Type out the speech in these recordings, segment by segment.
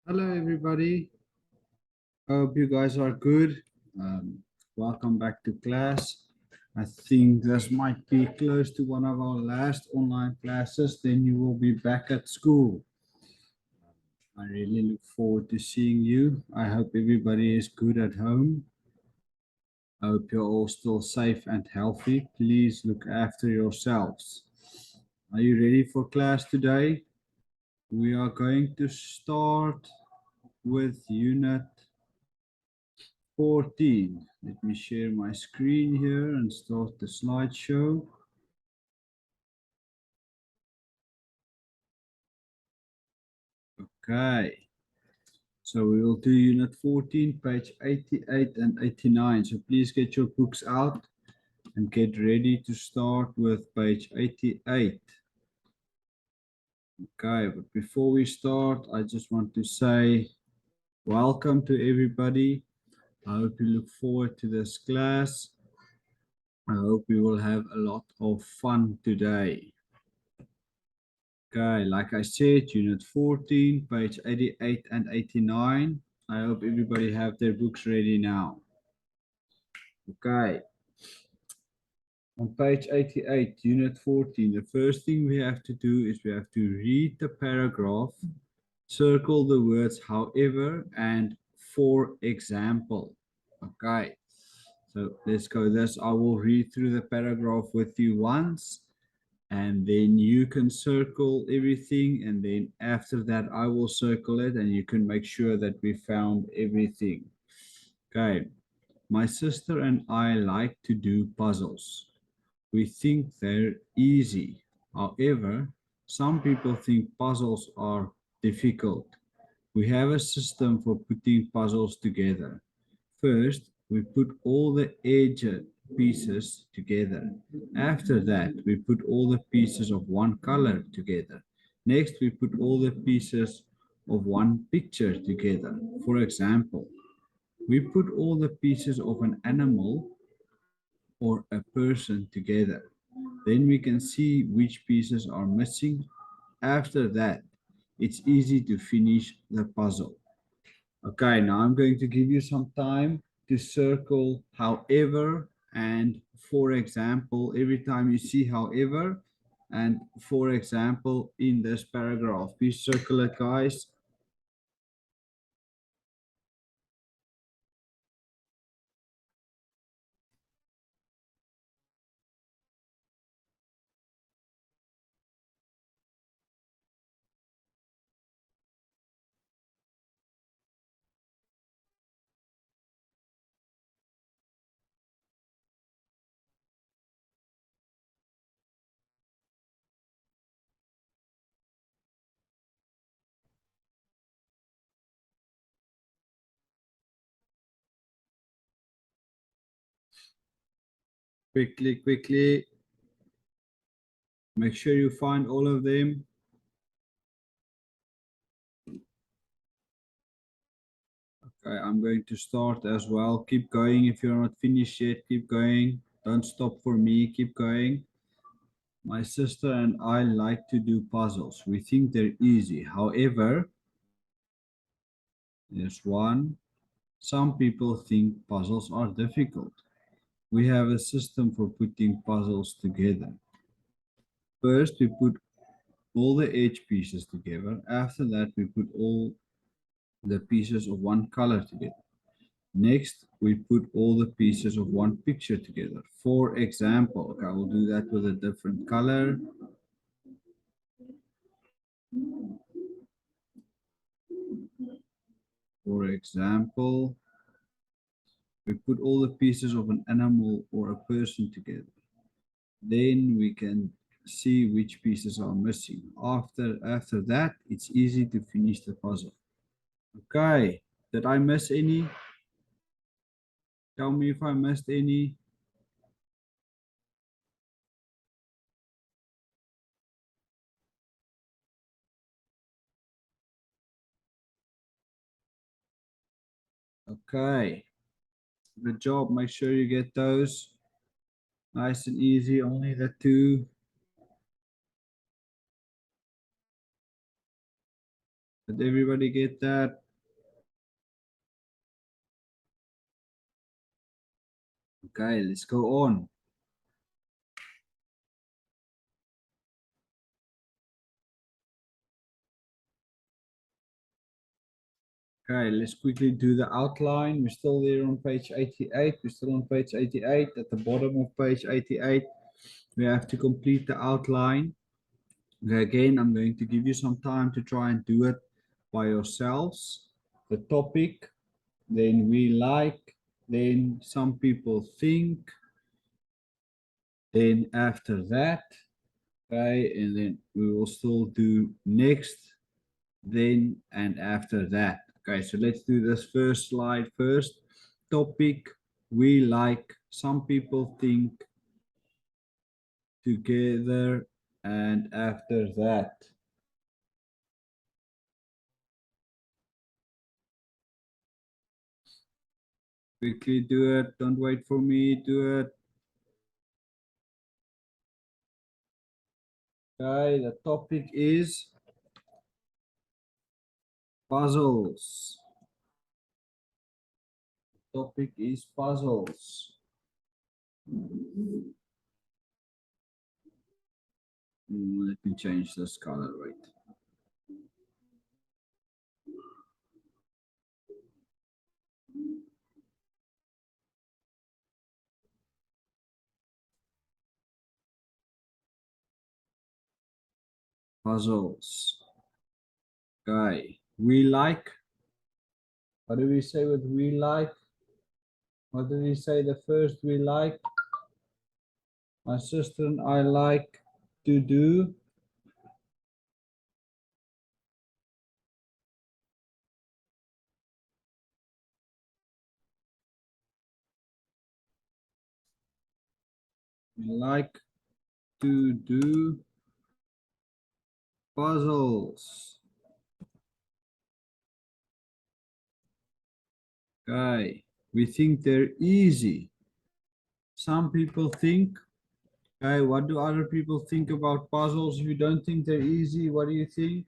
Hello, everybody. Hope you guys are good. Welcome back to class. I think this might be close to one of our last online classes. Then you will be back at school. I really look forward to seeing you. I hope everybody is good at home. I hope you're all still safe and healthy. Please look after yourselves. Are you ready for class today? We are going to start with unit 14. Let me share my screen here and start the slideshow. Okay, so we will do unit 14, page 88 and 89. So please get your books out and get ready to start with page 88. Okay, but before we start, I just want to say welcome to everybody. I hope you look forward to this class. I hope we will have a lot of fun today. Okay, like I said, unit 14, page 88 and 89. I hope everybody have their books ready now. Okay. On page 88, unit 14, the first thing we have to do is we have to read the paragraph, circle the words however and for example. Okay, so let's go this. I will read through the paragraph with you once, and then you can circle everything, and then after that I will circle it and you can make sure that we found everything. Okay, my sister and I like to do puzzles. We think they're easy. However, some people think puzzles are difficult. We have a system for putting puzzles together. First, we put all the edge pieces together. After that, we put all the pieces of one color together. Next, we put all the pieces of one picture together. For example, we put all the pieces of an animal or a person together. Then we can see which pieces are missing. After that, it's easy to finish the puzzle. Okay, now I'm going to give you some time to circle however and for example. Every time you see however and for example in this paragraph, please circle it, guys. Quickly. Make sure you find all of them. Okay, I'm going to start as well. Keep going. If you're not finished yet, keep going. Don't stop for me. Keep going. My sister and I like to do puzzles. We think they're easy. However, there's one. Some people think puzzles are difficult. We have a system for putting puzzles together. First, we put all the edge pieces together. After that, we put all the pieces of one color together. Next, we put all the pieces of one picture together. For example, okay, I will do that with a different color. For example, we put all the pieces of an animal or a person together. Then we can see which pieces are missing. After that, it's easy to finish the puzzle. Okay, did I miss any? Tell me if I missed any. Okay, good job. Make sure you get those. Nice and easy, only the two. Did everybody get that? Okay, let's go on. Okay, let's quickly do the outline. We're still there on page 88. We're still on page 88. At the bottom of page 88, we have to complete the outline. Okay, again, I'm going to give you some time to try and do it by yourselves. The topic, then we like, then some people think, then after that, okay, and then we will still do next, then, and after that. Okay, so let's do this first slide first. Topic, we like, some people think, together, and after that. Quickly do it, don't wait for me, do it. Okay, the topic is puzzles. Topic is puzzles. Let me change this color, right? Puzzles. Okay, we like. What do we say with we like? What do we say the first we like? My sister and I like to do. We like to do puzzles. Okay, we think they're easy. Some people think, okay, what do other people think about puzzles? If you don't think they're easy, what do you think?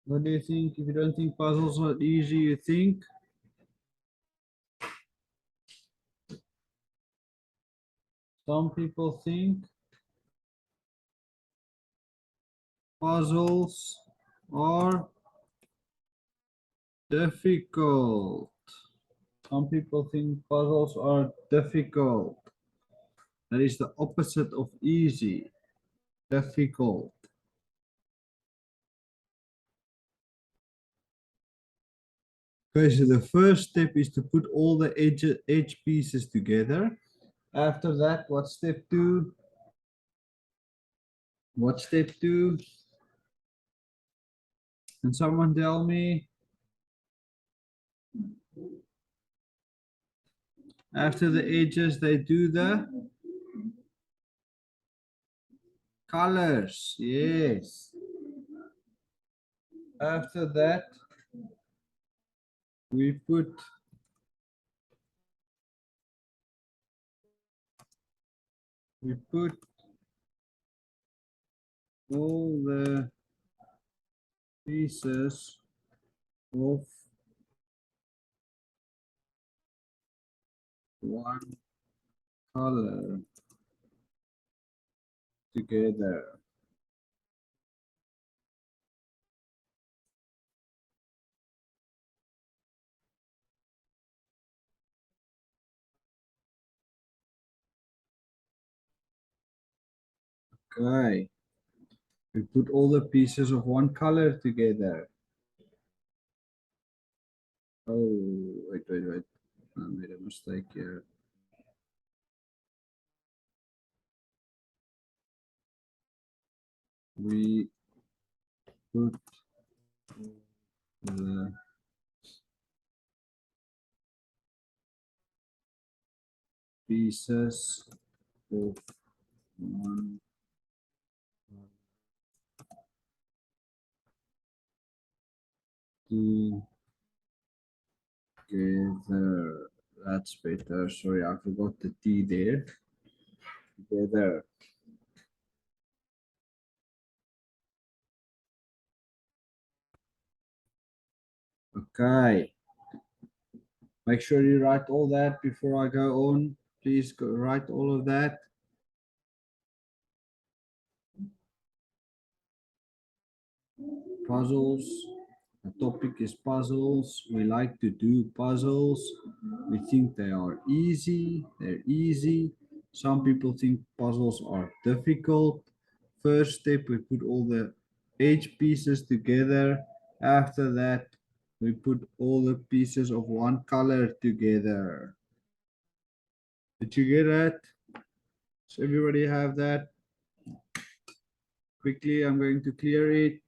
What do you think? If you don't think puzzles are easy, you think? Some people think puzzles are difficult. Some people think puzzles are difficult. That is the opposite of easy, difficult. Okay, so the first step is to put all the edge pieces together. After that, what's step two? What's step two? Can someone tell me? After the edges, they do the colors. Yes. After that, we put all the pieces of one color together. Okay. We put all the pieces of one color together. Oh, wait. I made a mistake here. We put the pieces of one together. That's better. Sorry, I forgot the T there. Together. Okay. Make sure you write all that before I go on. Please go write all of that. Puzzles. The topic is puzzles. We like to do puzzles. We think they are easy. They're easy. Some people think puzzles are difficult. First step, we put all the edge pieces together. After that, we put all the pieces of one color together. Did you get that? Does everybody have that? Quickly, I'm going to clear it.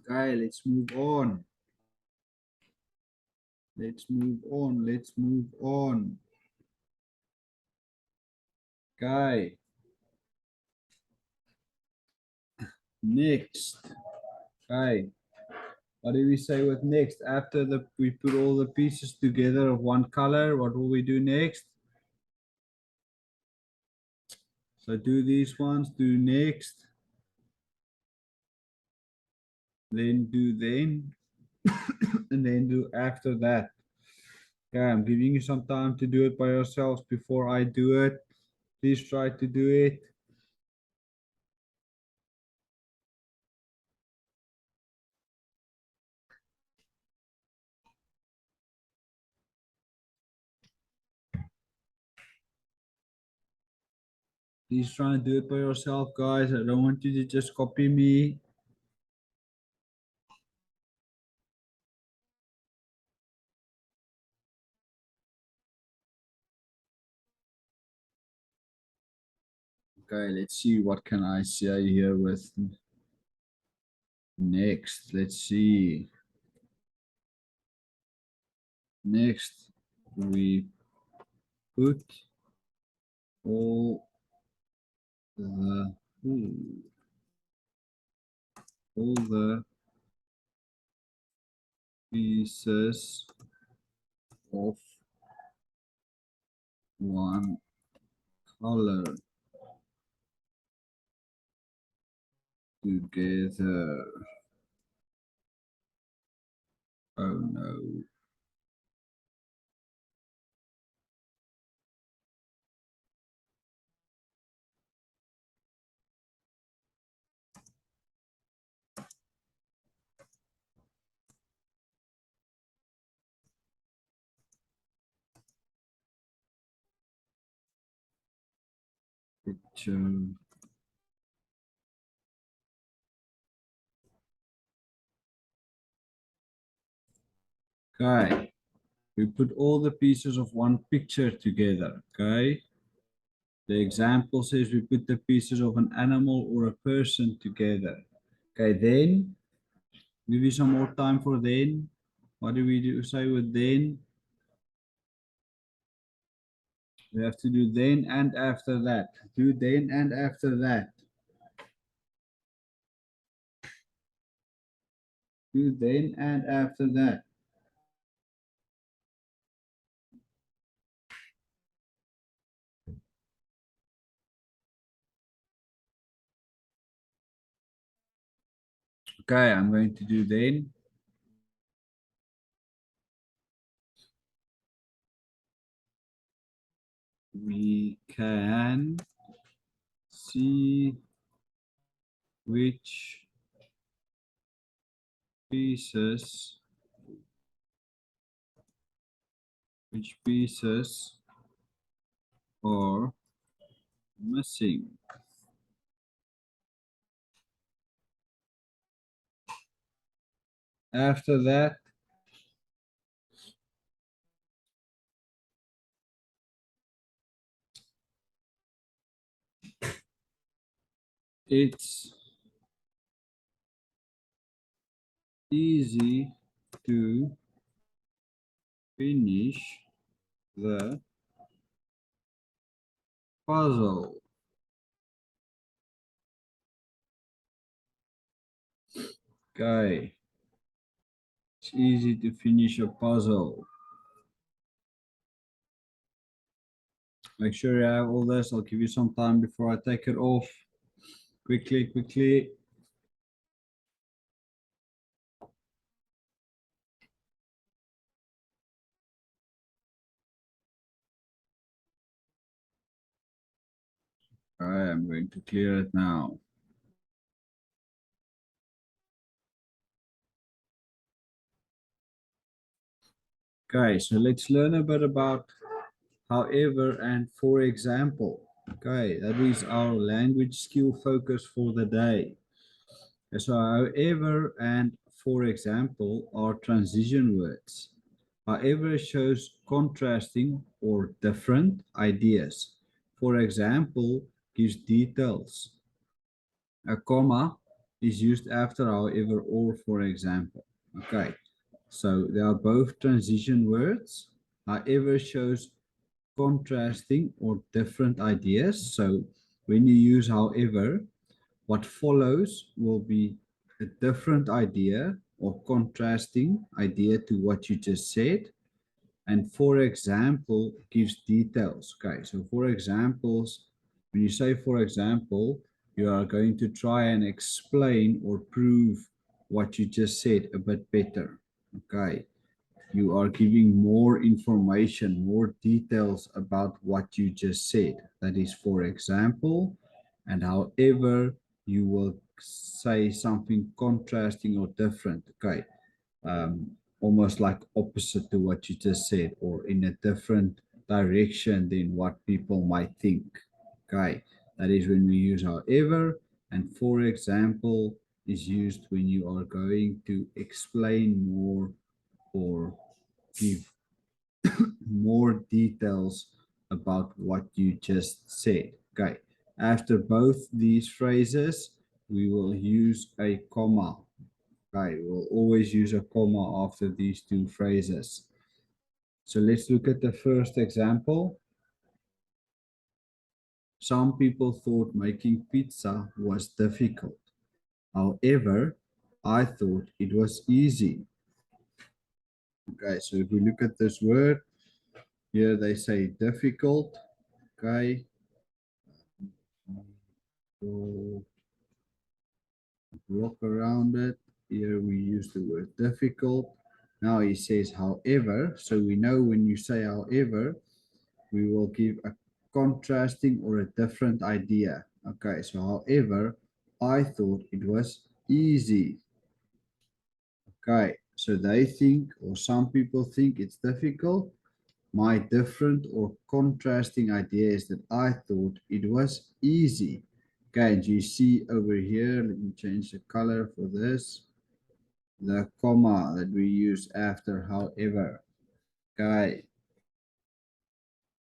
Okay, let's move on. Let's move on. Let's move on. Okay. Next. Okay. What do we say with next? After we put all the pieces together of one color, what will we do next? So do these ones, do next, then do then, and then do after that. Okay, I'm giving you some time to do it by yourselves before I do it. Please try to do it. Please try and do it by yourself, guys. I don't want you to just copy me. Okay, let's see what can I say here with next. Let's see. Next, we put all the all the pieces of one color together. Oh no. Picture. Okay. We put all the pieces of one picture together. Okay. The example says we put the pieces of an animal or a person together. Okay, then give you some more time for then. What do we do say with then? We have to do then and after that. Do then and after that. Do then and after that. Okay, I'm going to do then. We can see which pieces are missing. After that, it's easy to finish the puzzle. Okay, it's easy to finish a puzzle. Make sure you have all this. I'll give you some time before I take it off. Quickly, quickly. Okay, I'm going to clear it now. Okay, so let's learn a bit about however and for example. Okay, that is our language skill focus for the day. So however and for example are transition words. However shows contrasting or different ideas. For example, gives details. A comma is used after however or for example. Okay, so they are both transition words. However shows contrasting or different ideas. So when you use however, what follows will be a different idea or contrasting idea to what you just said. And for example, gives details. Okay, so for examples, when you say for example, you are going to try and explain or prove what you just said a bit better. Okay, you are giving more information, more details about what you just said. That is for example, and however you will say something contrasting or different. Okay, um, almost like opposite to what you just said or in a different direction than what people might think. Okay, that is when we use however, and for example is used when you are going to explain more or give more details about what you just said. Okay, after both these phrases, we will use a comma. Okay, we'll always use a comma after these two phrases. So let's look at the first example. Some people thought making pizza was difficult. However, I thought it was easy. Okay, so if we look at this word, here they say difficult. Okay, so block around it. Here we use the word difficult. Now he says however, so we know when you say however, we will give a contrasting or a different idea. Okay, so however, I thought it was easy. Okay, so they think, or some people think it's difficult. My different or contrasting idea is that I thought it was easy. Okay, and you see over here, let me change the color for this, the comma that we use after however. Okay,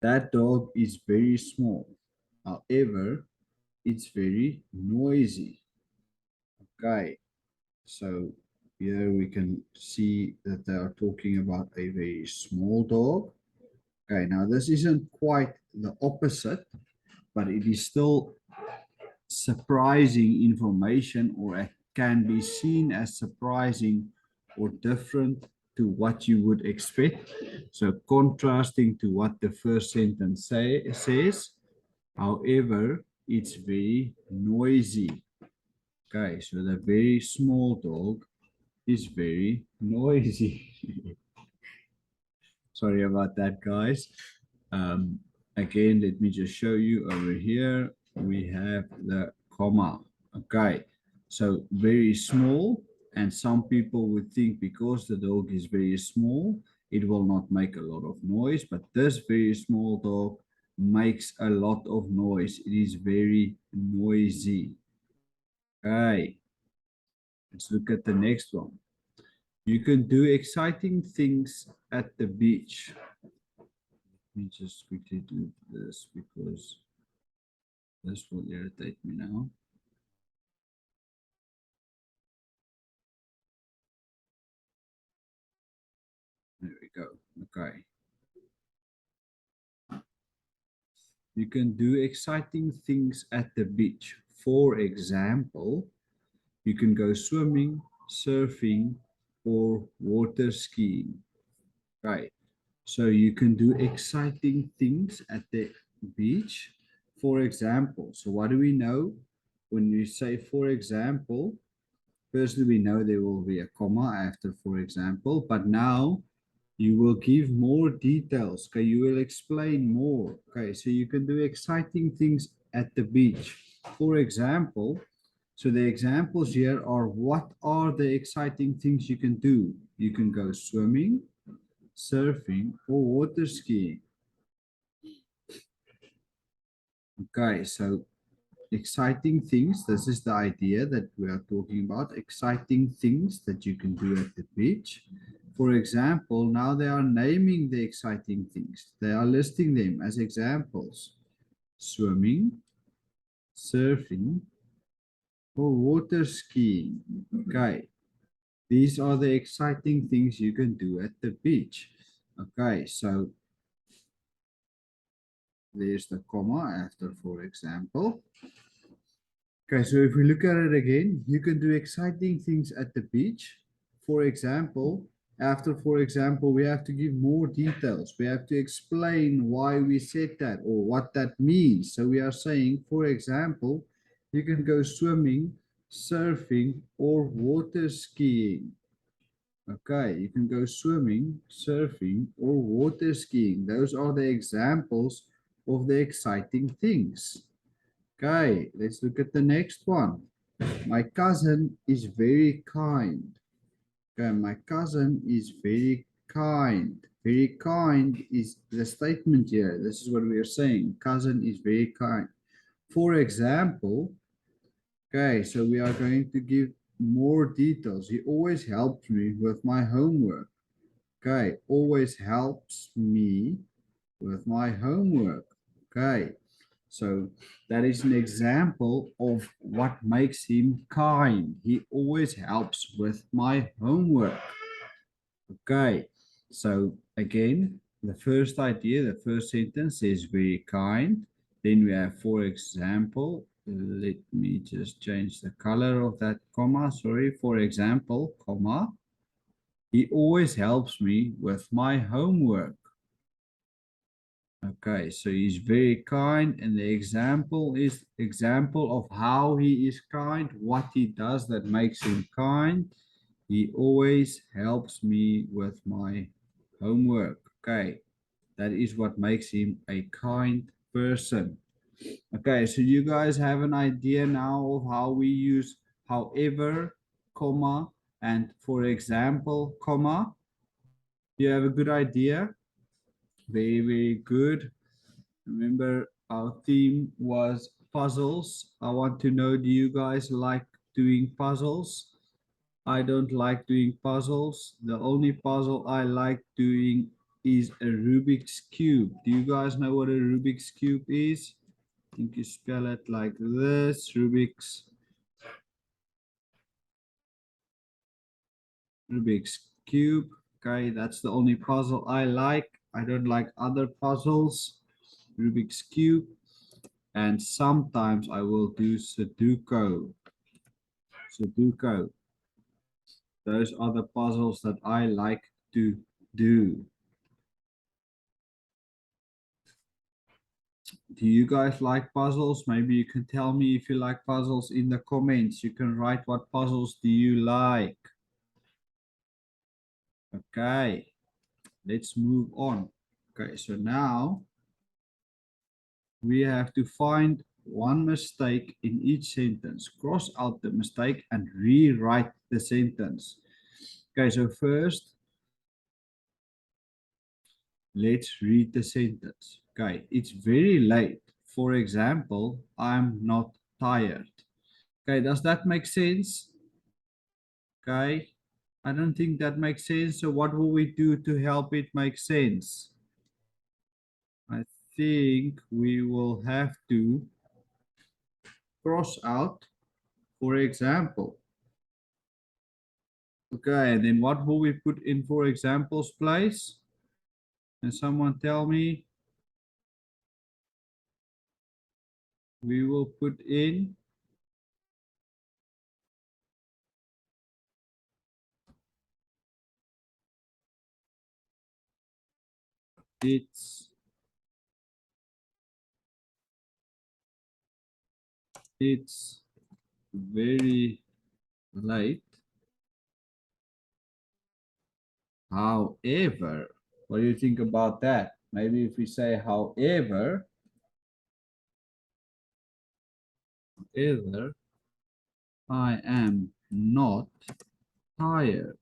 that dog is very small. However, it's very noisy. Okay, so here we can see that they are talking about a very small dog. Okay, now this isn't quite the opposite, but it is still surprising information, or it can be seen as surprising or different to what you would expect. So contrasting to what the first sentence says, however, it's very noisy. Okay, so the very small dog is very noisy. Sorry about that, guys. Um, Again, let me just show you over here. We have the comma. Okay, so very small, and some people would think because the dog is very small, it will not make a lot of noise, but this very small dog makes a lot of noise. It is very noisy. Okay, let's look at the next one. You can do exciting things at the beach. Let me just quickly do this because this will irritate me now. There we go. Okay. You can do exciting things at the beach. For example, you can go swimming, surfing, or water skiing. Right. So you can do exciting things at the beach. For example, so what do we know when we say for example? Firstly, we know there will be a comma after for example, but now you will give more details. Okay, you will explain more. Okay, so you can do exciting things at the beach. For example, so the examples here are what are the exciting things you can do? You can go swimming, surfing, or water skiing. Okay, so exciting things. This is the idea that we are talking about. Exciting things that you can do at the beach. For example, now they are naming the exciting things. They are listing them as examples. Swimming, surfing, or water skiing. Okay, these are the exciting things you can do at the beach. Okay, so there's the comma after, for example. Okay, so if we look at it again, you can do exciting things at the beach. For example, after, for example, we have to give more details. We have to explain why we said that or what that means. So we are saying, for example, you can go swimming, surfing, or water skiing. Okay, you can go swimming, surfing, or water skiing. Those are the examples of the exciting things. Okay, let's look at the next one. My cousin is very kind. Okay, my cousin is very kind. Very kind is the statement here. This is what we are saying. Cousin is very kind. For example, okay, so we are going to give more details. He always helps me with my homework. Okay, always helps me with my homework. Okay, so that is an example of what makes him kind. He always helps with my homework. Okay, so again, the first idea, the first sentence is very kind. Then we have, for example, let me just change the color of that comma. Sorry, for example, comma. He always helps me with my homework. Okay, so he's very kind, and the example is example of how he is kind, what he does that makes him kind. He always helps me with my homework. Okay, that is what makes him a kind person. Okay, so you guys have an idea now of how we use however, comma, and for example, comma. You have a good idea? Very, very good. Remember, our theme was puzzles. I want to know, do you guys like doing puzzles? I don't like doing puzzles. The only puzzle I like doing is a Rubik's Cube. Do you guys know what a Rubik's Cube is? I think you spell it like this, Rubik's Cube. Okay, that's the only puzzle I like. I don't like other puzzles. Rubik's Cube. And sometimes I will do Sudoku. Sudoku. Those are the puzzles that I like to do. Do you guys like puzzles? Maybe you can tell me if you like puzzles in the comments. You can write what puzzles do you like. Okay, let's move on. Okay, so now we have to find one mistake in each sentence. Cross out the mistake and rewrite the sentence. Okay, so first, let's read the sentence. Okay, it's very late. For example, I'm not tired. Okay, does that make sense? Okay, I don't think that makes sense. So what will we do to help it make sense? I think we will have to cross out, for example. Okay, and then what will we put in for example's place? Can someone tell me? We will put in it's it's very late. However, what do you think about that? Maybe if we say however, however, I am not tired.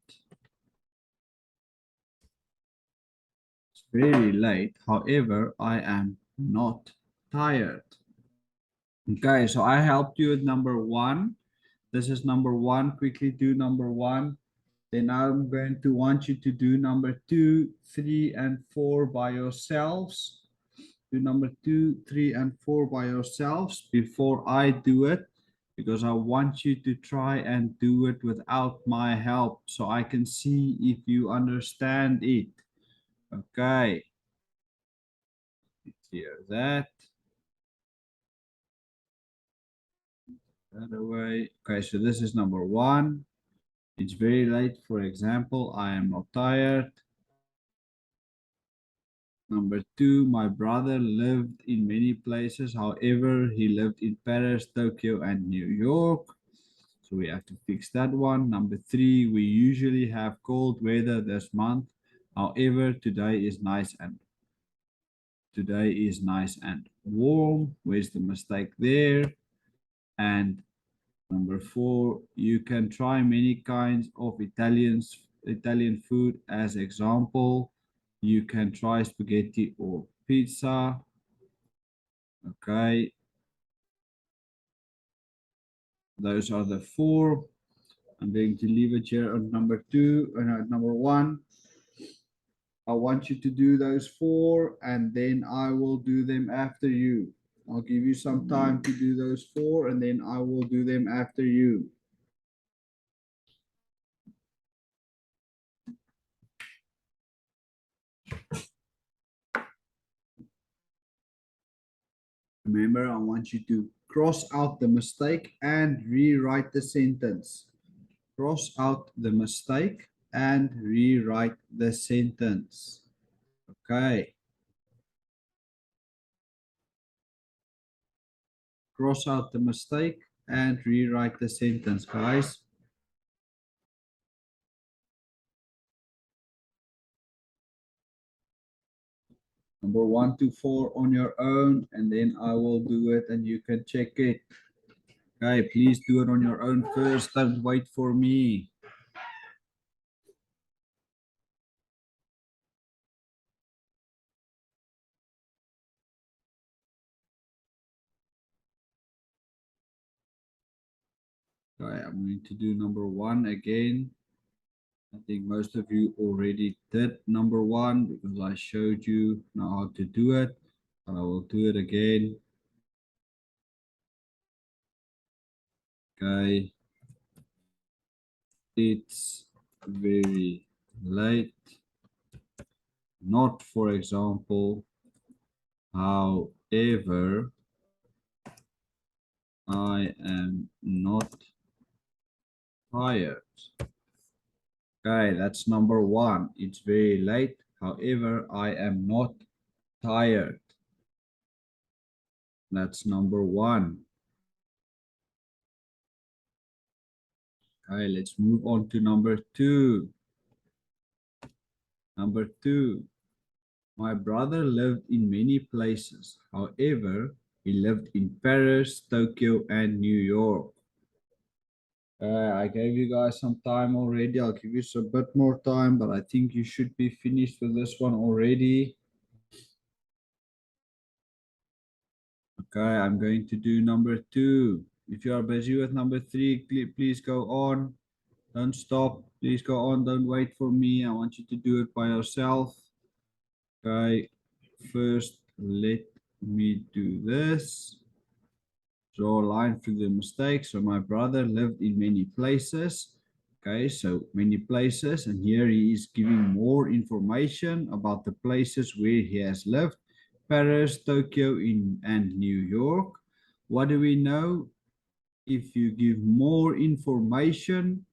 It's very late, however, I am not tired. Okay, so I helped you with number one. This is number one. Quickly do number one. Then I'm going to want you to do number two, three, and four by yourselves. Do number two, three, and four by yourselves before I do it, because I want you to try and do it without my help so I can see if you understand it. Okay. Clear that. That away. Okay, so this is number one. It's very late. For example, I am not tired. Number two, my brother lived in many places. However, he lived in Paris, Tokyo, and New York. So we have to fix that one. Number three, we usually have cold weather this month. However, today is nice and warm. Where's the mistake there? And number four, you can try many kinds of Italian food. As example, you can try spaghetti or pizza. Okay, those are the four. I'm going to leave it here on number two and at number one. I want you to do those four and then I will do them after you. I'll give you some time to do those four and then I will do them after you. Remember, I want you to cross out the mistake and rewrite the sentence. Cross out the mistake and rewrite the sentence. Okay. Cross out the mistake and rewrite the sentence, guys. Number 1 to 4 on your own, and then I will do it and you can check it. Okay, please do it on your own first. Don't wait for me. Okay, I'm going to do number 1 again. I think most of you already did number 1 because I showed you now how to do it. But I will do it again. Okay. It's very late. Not, for example, however, I am not tired. Okay, that's number 1. It's very late. However, I am not tired. That's number 1. Okay, let's move on to number 2. Number 2. My brother lived in many places. However, he lived in Paris, Tokyo, and New York. I gave you guys some time already. I'll give you a bit more time, but I think you should be finished with this one already. Okay, I'm going to do number 2. If you are busy with number 3, please go on. Don't stop. Please go on. Don't wait for me. I want you to do it by yourself. Okay, first let me do this. Draw a line through the mistake. So my brother lived in many places. Okay, so many places, and here he is giving more information about the places where he has lived: Paris, Tokyo, and New York. What do we know? If you give more information,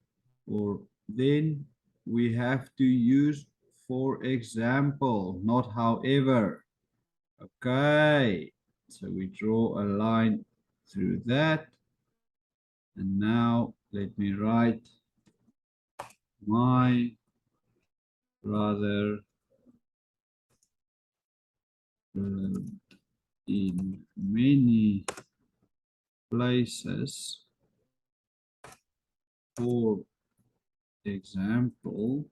or then we have to use for example, not however. Okay, so we draw a line through that. And now let me write my brother in many places. For example,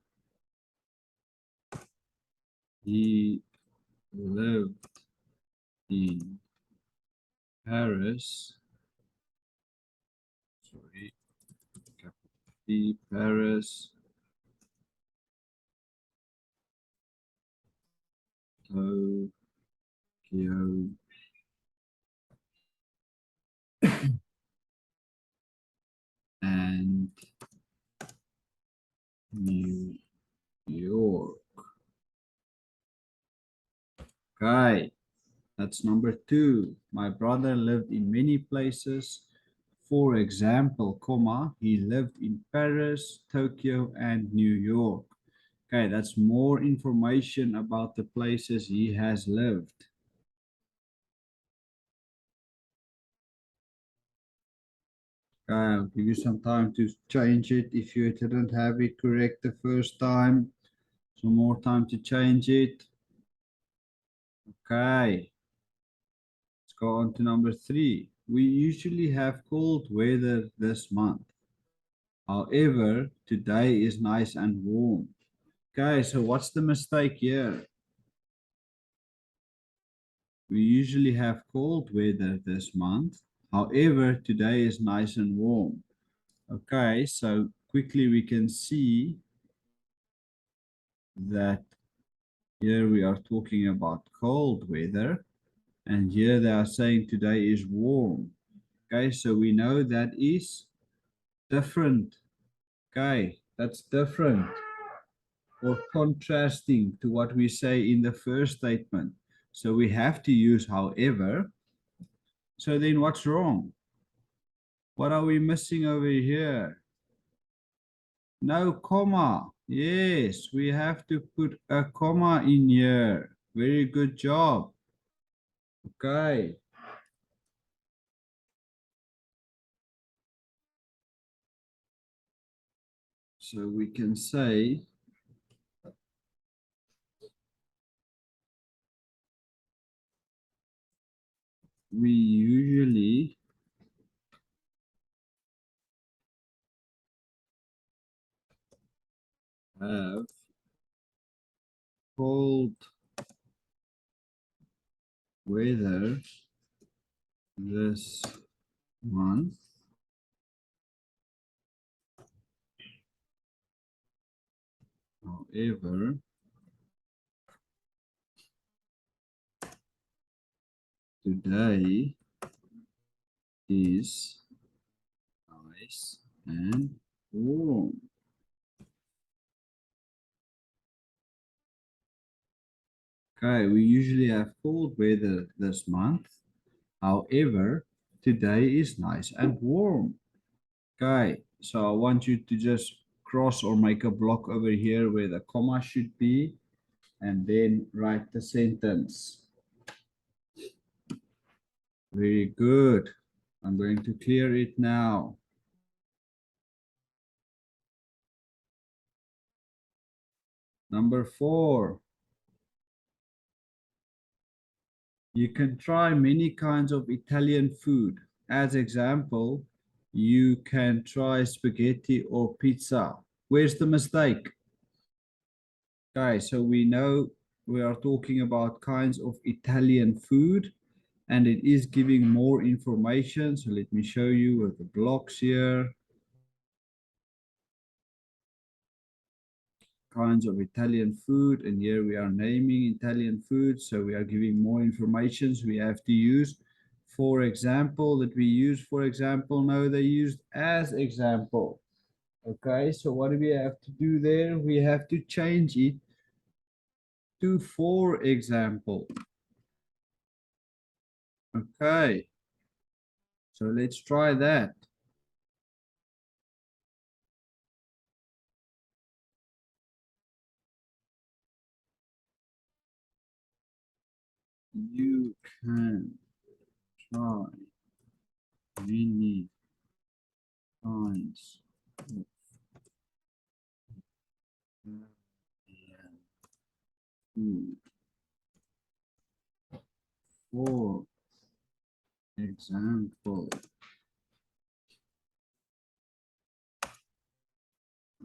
he lived in Paris. Sorry, capital Paris, Tokyo, and New York. Okay, that's number 2. My brother lived in many places. For example, comma, he lived in Paris, Tokyo, and New York. Okay, that's more information about the places he has lived. Okay, I'll give you some time to change it if you didn't have it correct the first time. Some more time to change it. Okay, let's go on to number 3. We usually have cold weather this month. However, today is nice and warm. Okay, so what's the mistake here? We usually have cold weather this month. However, today is nice and warm. Okay, so quickly we can see that here we are talking about cold weather, and here they are saying today is warm. Okay, so we know that is different. Okay, that's different or contrasting to what we say in the first statement. So we have to use however. So then what's wrong? What are we missing over here? No comma. Yes, we have to put a comma in here. Very good job. Okay. So we can say we usually have cold weather this month. However, today is nice and warm. Okay, we usually have cold weather this month. However, today is nice and warm. Okay, so I want you to just cross or make a block over here where the comma should be, and then write the sentence. Very good. I'm going to clear it now. Number 4. You can try many kinds of Italian food. As example, you can try spaghetti or pizza. Where's the mistake? Okay, so we know we are talking about kinds of Italian food, and it is giving more information. So let me show you with the blocks here. Kinds of Italian food, and here we are naming Italian food, so we are giving more information. So we have to use for example, that we use for example. No, they used as example. Okay, so what do we have to do there? We have to change it to for example. Okay, so let's try that. You can try many kinds of food. For example,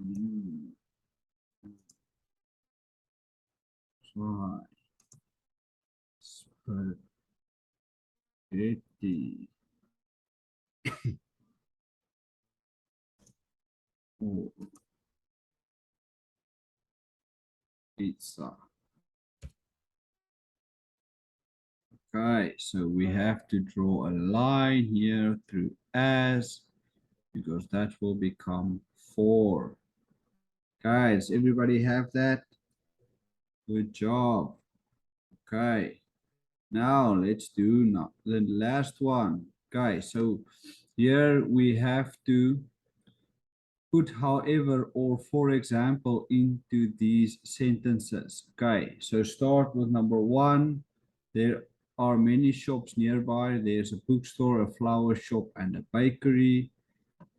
Mm. Try. Spaghetti. Or pizza. Okay, so we have to draw a line here through as, because that will become 4. Guys, everybody have that? Good job. Okay, now let's do now the last one. Okay, so here we have to put however or for example into these sentences. Okay, so start with number 1. There are many shops nearby. There's a bookstore, a flower shop, and a bakery.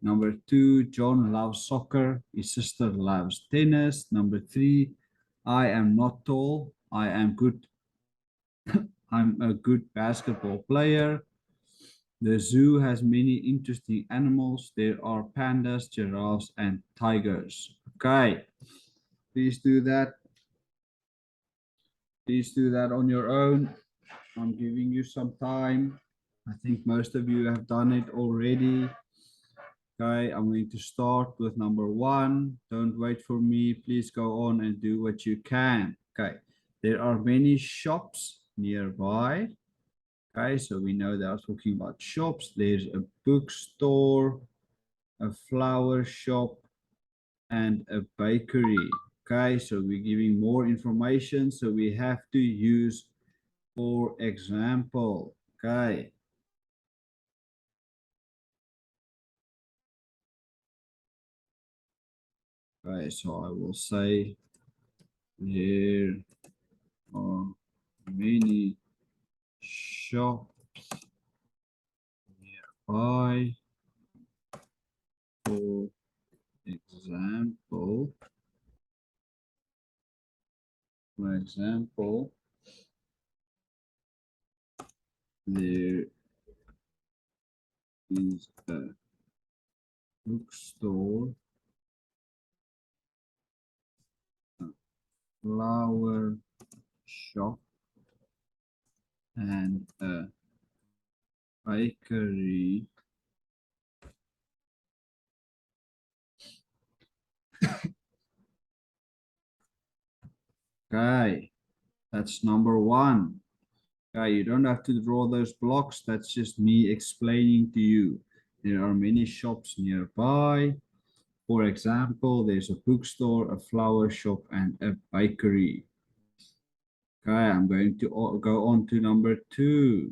Number 2, John loves soccer. His sister loves tennis. Number 3, I am not tall. I'm a good basketball player. The zoo has many interesting animals. There are pandas, giraffes, and tigers. Okay, please do that. Please do that on your own. I'm giving you some time. I think most of you have done it already. Okay, I'm going to start with number 1. Don't wait for me. Please go on and do what you can. Okay, there are many shops nearby. Okay, so we know they are talking about shops. There's a bookstore, a flower shop, and a bakery. Okay, so we're giving more information. So we have to use for example. Okay. Okay, so I will say there are many shops nearby. For example, there is a bookstore, a flower shop, and a bakery. Okay, that's number 1. Okay, you don't have to draw those blocks. That's just me explaining to you. There are many shops nearby. For example, there's a bookstore, a flower shop, and a bakery. Okay, I'm going to go on to number 2.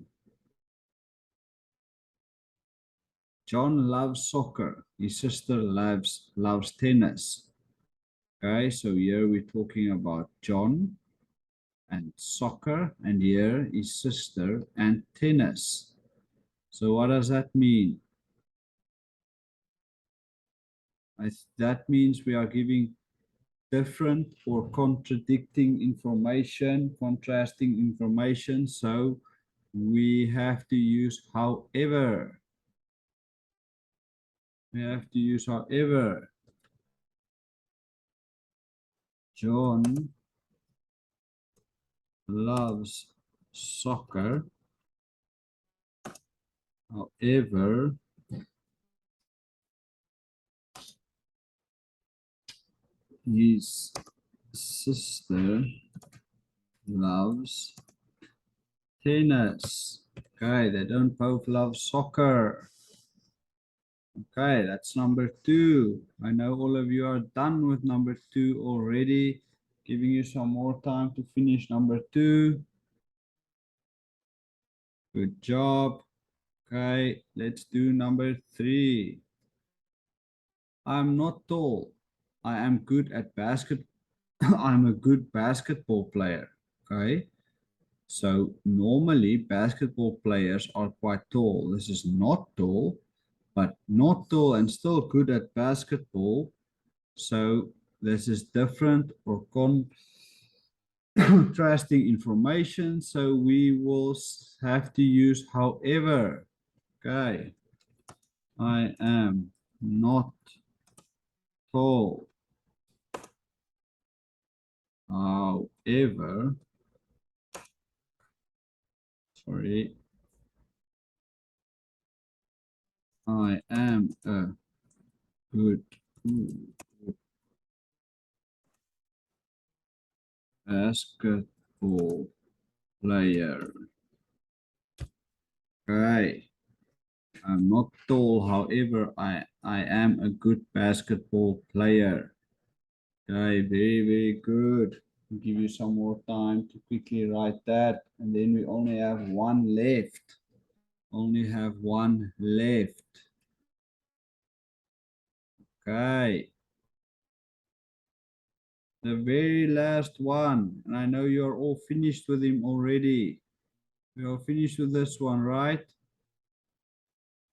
John loves soccer. His sister loves tennis. Okay, so here we're talking about John and soccer, and here his sister and tennis. So what does that mean? That means we are giving different or contradicting information, contrasting information. So we have to use however. We have to use however. John loves soccer. However, his sister loves tennis. Okay, they don't both love soccer. Okay, that's number 2. I know all of you are done with number 2 already. Giving you some more time to finish number 2. Good job. Okay, let's do number 3. I'm not tall. I am good at basket. I'm a good basketball player. Okay. So normally basketball players are quite tall. This is not tall, but not tall and still good at basketball. So this is different or contrasting information. So we will have to use however. Okay. I am not tall. However, sorry, I am a good basketball player. Okay. I'm not tall, however, I am a good basketball player. Okay, very, very good. I'll give you some more time to quickly write that. And then we only have one left. Only have one left. Okay. The very last one. And I know you're all finished with him already. We are finished with this one, right?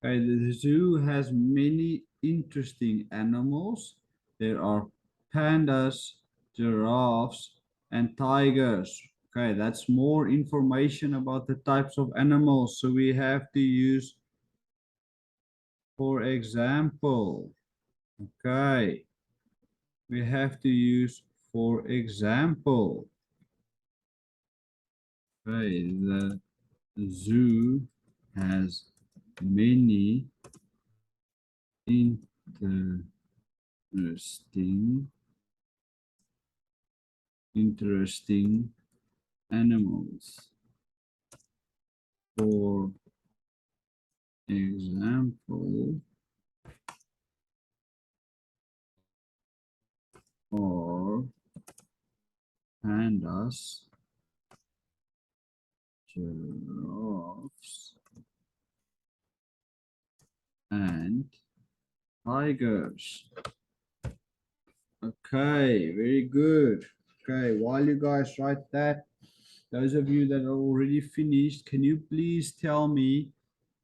Okay, the zoo has many interesting animals. There are pandas, giraffes, and tigers. Okay, that's more information about the types of animals. So we have to use, for example. Okay, we have to use, for example. Okay, the zoo has many interesting animals. For example, are pandas, giraffes, and tigers. Okay, very good. Okay, while you guys write that, those of you that are already finished, can you please tell me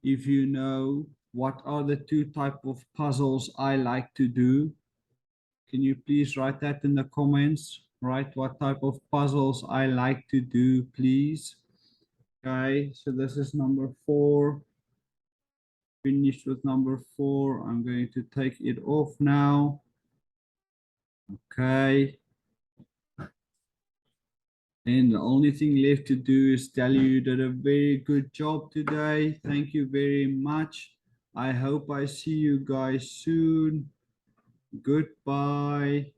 if you know what are the two type of puzzles I like to do? Can you please write that in the comments? Write what type of puzzles I like to do, please. Okay, so this is number 4. Finished with number 4. I'm going to take it off now. Okay. And the only thing left to do is tell you you did a very good job today. Thank you very much. I hope I see you guys soon. Goodbye.